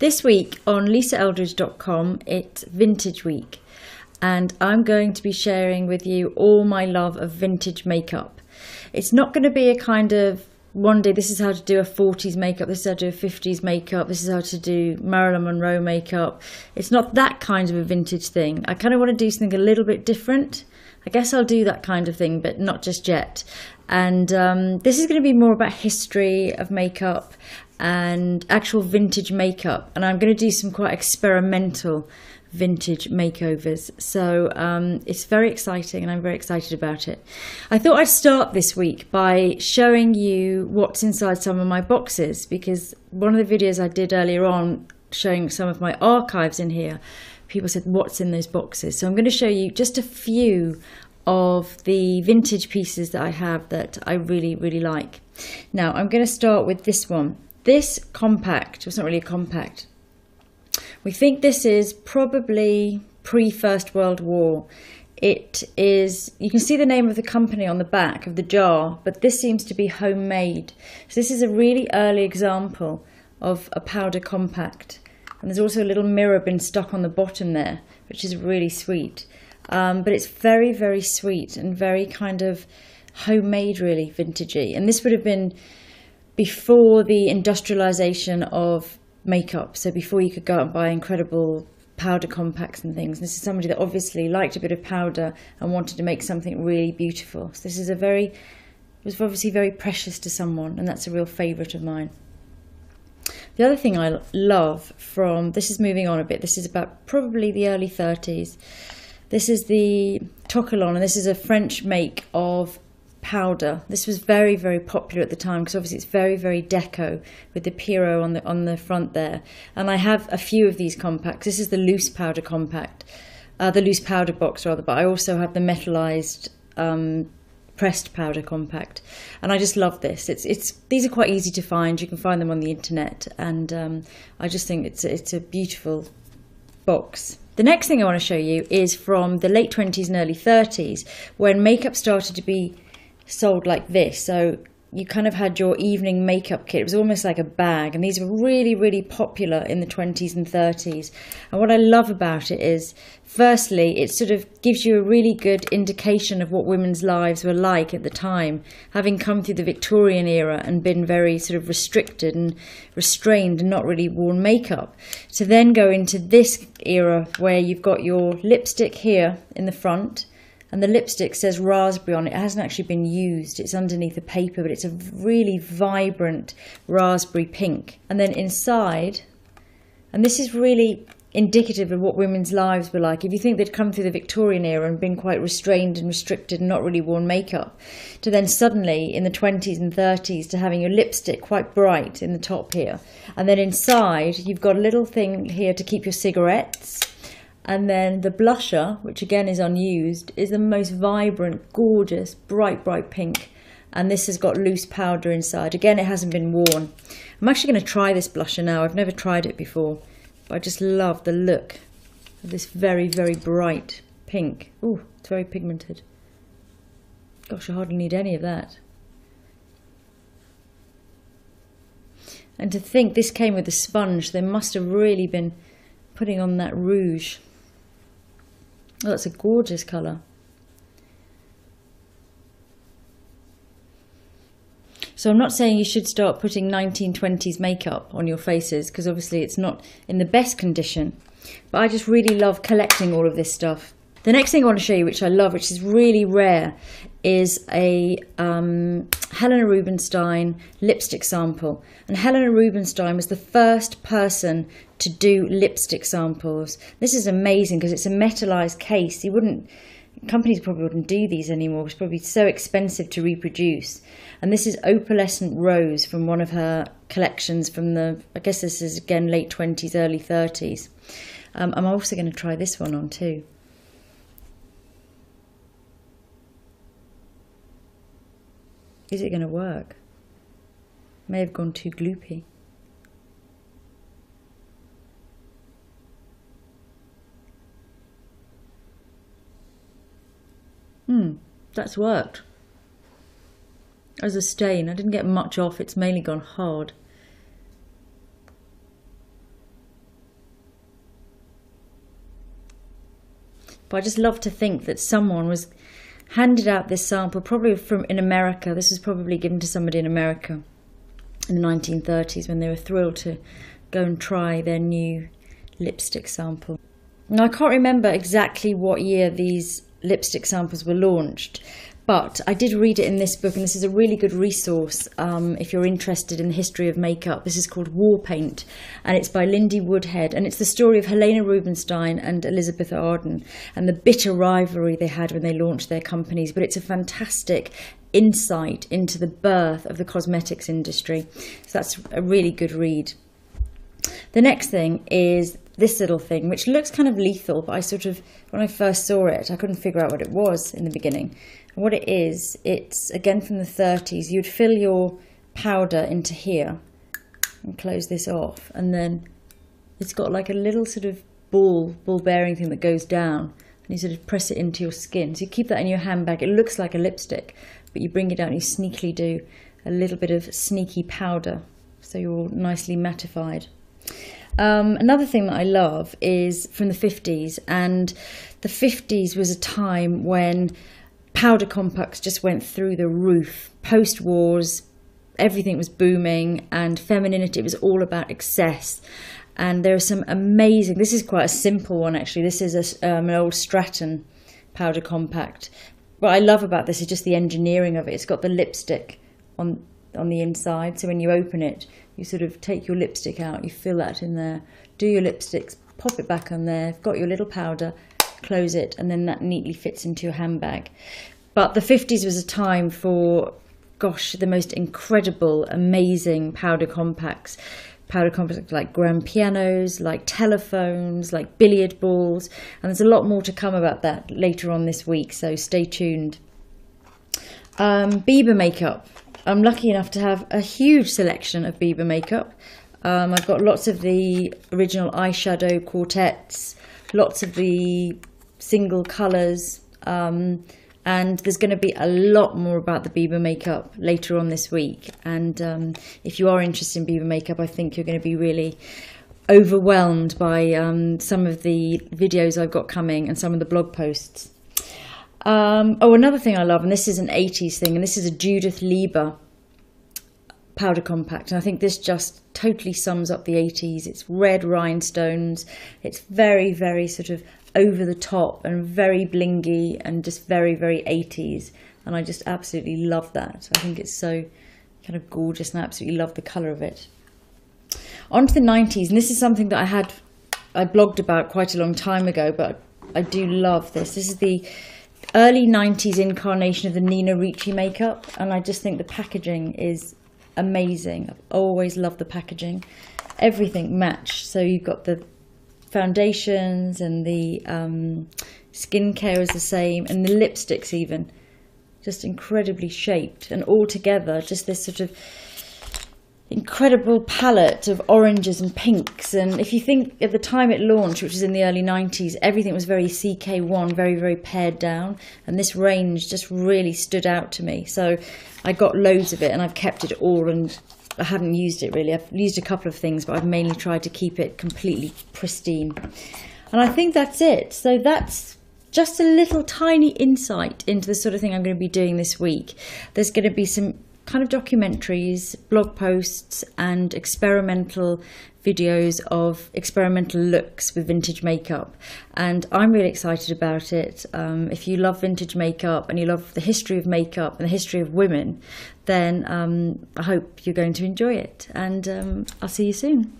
This week on lisaeldridge.com, it's Vintage Week, and I'm going to be sharing with you all my love of vintage makeup. It's not going to be a kind of one day, this is how to do a 40s makeup, this is how to do a 50s makeup, this is how to do Marilyn Monroe makeup. It's not that kind of a vintage thing. I kind of want to do something a little bit different. I guess I'll do that kind of thing, but not just yet. And this is going to be more about history of makeup and actual vintage makeup. And I'm going to do some quite experimental vintage makeovers. So it's very exciting and I'm very excited about it. I thought I'd start this week by showing you what's inside some of my boxes, because one of the videos I did earlier on showing some of my archives in here, people said, what's in those boxes? So I'm going to show you just a few of the vintage pieces that I have that I really, really like. Now, I'm going to start with this one. This compact, it's not really a compact. We think this is probably pre-First World War. It is, you can see the name of the company on the back of the jar, but this seems to be homemade. So this is a really early example of a powder compact. And there's also a little mirror been stuck on the bottom there, which is really sweet. But it's very, very sweet and very kind of homemade, really vintagey. And this would have been before the industrialization of makeup. So before you could go out and buy incredible powder compacts and things. This is somebody that obviously liked a bit of powder and wanted to make something really beautiful. So this is it was obviously very precious to someone, and that's a real favorite of mine. The other thing I love from, this is moving on a bit, this is about probably the early 30s. This is the Tocolon, and this is a French make of powder. This was very, very popular at the time because obviously it's very, very deco with the Pierrot on the front there. And I have a few of these compacts. This is the loose powder compact, the loose powder box rather, but I also have the metallized pressed powder compact, and I just love this. These are quite easy to find. You can find them on the internet, and I just think it's a beautiful box. The next thing I want to show you is from the late 20s and early 30s, when makeup started to be sold like this. So you kind of had your evening makeup kit. It was almost like a bag, and these were really, really popular in the 20s and 30s. And what I love about it is, firstly, it sort of gives you a really good indication of what women's lives were like at the time, having come through the Victorian era and been very sort of restricted and restrained and not really worn makeup, to then go into this era where you've got your lipstick here in the front, and the lipstick says raspberry on it. It hasn't actually been used. It's underneath the paper, but it's a really vibrant raspberry pink. And then inside, and this is really indicative of what women's lives were like. If you think they'd come through the Victorian era and been quite restrained and restricted and not really worn makeup, to then suddenly in the 20s and 30s to having your lipstick quite bright in the top here. And then inside, you've got a little thing here to keep your cigarettes. And then the blusher, which again is unused, is the most vibrant, gorgeous, bright, bright pink. And this has got loose powder inside. Again, it hasn't been worn. I'm actually going to try this blusher now. I've never tried it before. But I just love the look of this very, very bright pink. Ooh, it's very pigmented. Gosh, I hardly need any of that. And to think this came with a sponge, they must have really been putting on that rouge. Oh, that's a gorgeous colour. So I'm not saying you should start putting 1920s makeup on your faces, because obviously it's not in the best condition. But I just really love collecting all of this stuff. The next thing I want to show you, which I love, which is really rare, is a Helena Rubinstein lipstick sample. And Helena Rubinstein was the first person to do lipstick samples. This is amazing because it's a metallized case. Companies probably wouldn't do these anymore. It's probably so expensive to reproduce. And this is Opalescent Rose from one of her collections from I guess this is again late 20s, early 30s. I'm also going to try this one on too. Is it going to work? May have gone too gloopy. That's worked. As a stain, I didn't get much off. It's mainly gone hard. but I just love to think that someone was handed out this sample, probably from in America. This was probably given to somebody in America in the 1930s when they were thrilled to go and try their new lipstick sample. Now, I can't remember exactly what year these lipstick samples were launched, but I did read it in this book, and this is a really good resource if you're interested in the history of makeup. This is called War Paint, and it's by Lindy Woodhead, and it's the story of Helena Rubinstein and Elizabeth Arden and the bitter rivalry they had when they launched their companies. But it's a fantastic insight into the birth of the cosmetics industry, so that's a really good read. The next thing is this little thing, which looks kind of lethal, but when I first saw it, I couldn't figure out what it was in the beginning. And what it is, it's again from the 30s. You'd fill your powder into here and close this off, and then it's got like a little sort of ball bearing thing that goes down, and you sort of press it into your skin. So you keep that in your handbag. It looks like a lipstick, but you bring it out and you sneakily do a little bit of sneaky powder, so you're all nicely mattified. Another thing that I love is from the 50s, and the 50s was a time when powder compacts just went through the roof. Post-wars, everything was booming, and femininity was all about excess. And there are some amazing, this is quite a simple one actually, this is an old Stratton powder compact. What I love about this is just the engineering of it. It's got the lipstick on the inside, so when you open it, you sort of take your lipstick out, you fill that in there, do your lipsticks, pop it back on there, got your little powder, close it, and then that neatly fits into your handbag. But the 50s was a time for, gosh, the most incredible, amazing powder compacts like grand pianos, like telephones, like billiard balls, and there's a lot more to come about that later on this week, so stay tuned. Bieber makeup. I'm lucky enough to have a huge selection of Bieber makeup. I've got lots of the original eyeshadow quartets, lots of the single colours, and there's going to be a lot more about the Bieber makeup later on this week. And if you are interested in Bieber makeup, I think you're going to be really overwhelmed by some of the videos I've got coming and some of the blog posts. Another thing I love, and this is an 80s thing, and this is a Judith Lieber powder compact, and I think this just totally sums up the 80s. It's red rhinestones, it's very, very sort of over the top and very blingy and just very, very 80s, and I just absolutely love that. I think it's so kind of gorgeous, and I absolutely love the colour of it. On to the 90s, and this is something that I blogged about quite a long time ago, but I do love this. This is the early 90s incarnation of the Nina Ricci makeup, and I just think the packaging is amazing. I've always loved the packaging. Everything matched, so you've got the foundations and the skincare is the same, and the lipsticks even, just incredibly shaped, and all together just this sort of incredible palette of oranges and pinks. And if you think at the time it launched, which was in the early 90s, everything was very CK1, very, very pared down, and this range just really stood out to me. So I got loads of it, and I've kept it all, and I haven't used it really. I've used a couple of things, but I've mainly tried to keep it completely pristine. And I think that's it. So that's just a little tiny insight into the sort of thing I'm going to be doing this week. There's going to be some kind of documentaries, blog posts, and experimental videos of experimental looks with vintage makeup, and I'm really excited about it. If you love vintage makeup and you love the history of makeup and the history of women, then I hope you're going to enjoy it, and I'll see you soon.